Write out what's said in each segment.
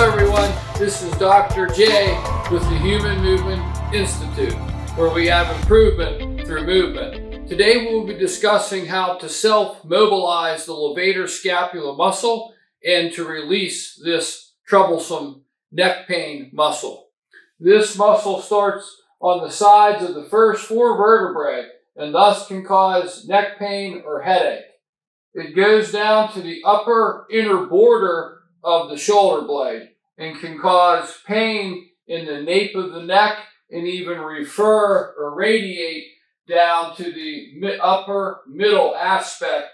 everyone, this is Dr. J with the Human Movement Institute, where we have improvement through movement. Today we will be discussing how to self-mobilize the levator scapula muscle and to release this troublesome neck pain muscle. This muscle starts on the sides of the first 4 vertebrae and thus can cause neck pain or headache. It goes down to the upper inner border of the shoulder blade and can cause pain in the nape of the neck and even refer or radiate down to the upper middle aspect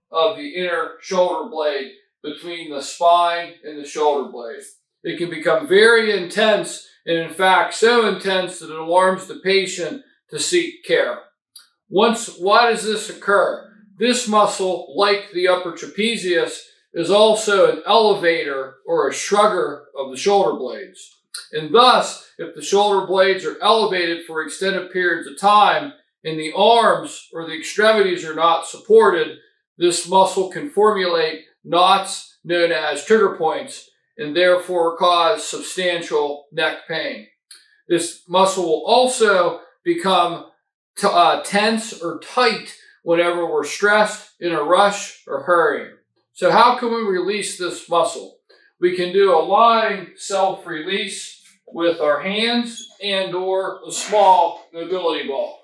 of the inner shoulder blade between the spine and the shoulder blade. It can become very intense and in fact so intense that it alarms the patient to seek care. Why does this occur? This muscle, like the upper trapezius, is also an elevator or a shrugger of the shoulder blades. And thus, if the shoulder blades are elevated for extended periods of time and the arms or the extremities are not supported, this muscle can formulate knots known as trigger points and therefore cause substantial neck pain. This muscle will also become tense or tight whenever we're stressed, in a rush, or hurrying. So how can we release this muscle? We can do a lying self-release with our hands and or a small mobility ball.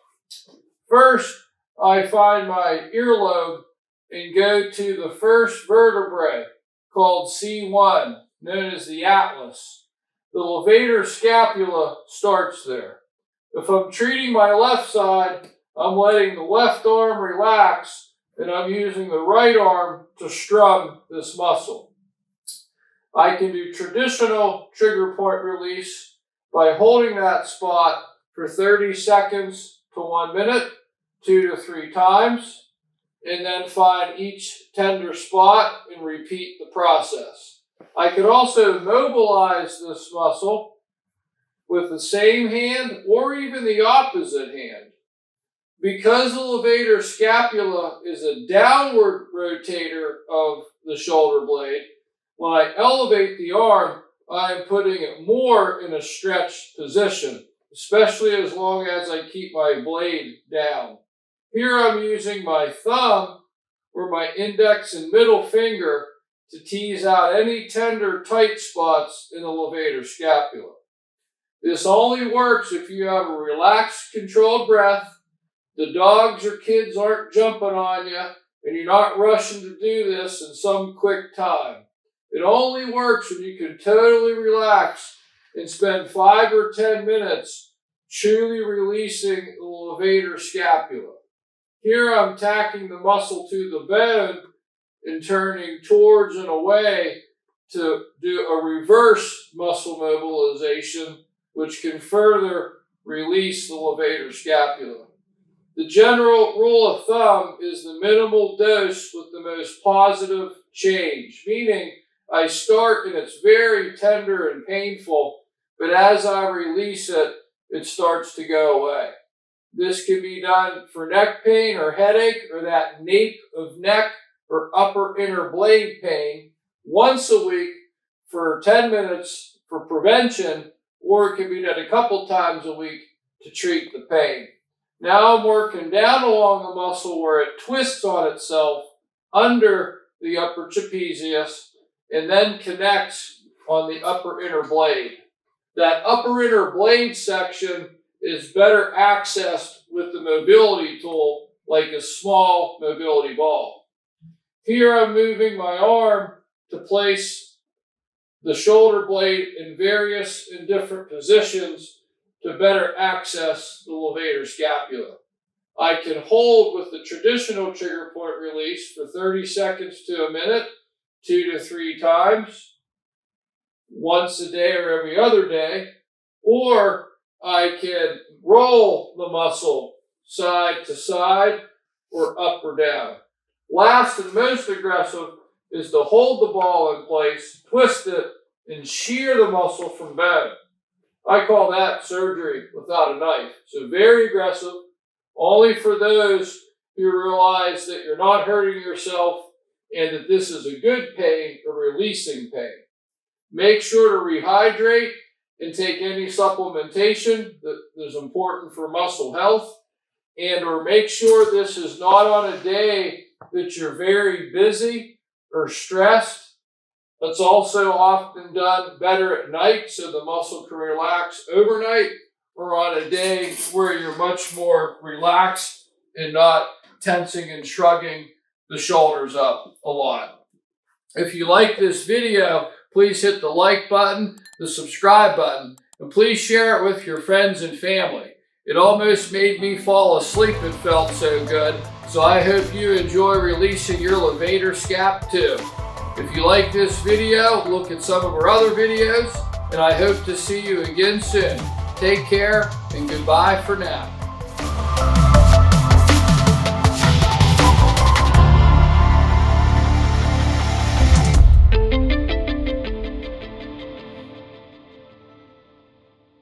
First, I find my earlobe and go to the first vertebrae called C1, known as the atlas. The levator scapula starts there. If I'm treating my left side, I'm letting the left arm relax and I'm using the right arm to strum this muscle. I can do traditional trigger point release by holding that spot for 30 seconds to 1 minute, 2 to 3 times, and then find each tender spot and repeat the process. I could also mobilize this muscle with the same hand or even the opposite hand. Because the levator scapula is a downward rotator of the shoulder blade, when I elevate the arm, I am putting it more in a stretched position, especially as long as I keep my blade down. Here I'm using my thumb or my index and middle finger to tease out any tender, tight spots in the levator scapula. This only works if you have a relaxed, controlled breath, the dogs or kids aren't jumping on you, and you're not rushing to do this in some quick time. It only works when you can totally relax and spend 5 or 10 minutes truly releasing the levator scapula. Here I'm tacking the muscle to the bone and turning towards and away to do a reverse muscle mobilization, which can further release the levator scapula. The general rule of thumb is the minimal dose with the most positive change, meaning I start and it's very tender and painful, but as I release it, it starts to go away. This can be done for neck pain or headache or that nape of neck or upper inner blade pain once a week for 10 minutes for prevention, or it can be done a couple times a week to treat the pain. Now I'm working down along the muscle where it twists on itself under the upper trapezius and then connects on the upper inner blade. That upper inner blade section is better accessed with the mobility tool like a small mobility ball. Here I'm moving my arm to place the shoulder blade in various and different positions to better access the levator scapula. I can hold with the traditional trigger point release for 30 seconds to a minute, 2 to 3 times, once a day or every other day, or I can roll the muscle side to side or up or down. Last and most aggressive is to hold the ball in place, twist it, and shear the muscle from bone. I call that surgery without a knife. So very aggressive, only for those who realize that you're not hurting yourself and that this is a good pain or releasing pain. Make sure to rehydrate and take any supplementation that is important for muscle health. And or make sure this is not on a day that you're very busy or stressed. That's also often done better at night so the muscle can relax overnight, or on a day where you're much more relaxed and not tensing and shrugging the shoulders up a lot. If you like this video, please hit the like button, the subscribe button, and please share it with your friends and family. It almost made me fall asleep, it felt so good, so I hope you enjoy releasing your levator scap too. If you like this video, look at some of our other videos, and I hope to see you again soon. Take care, and goodbye for now.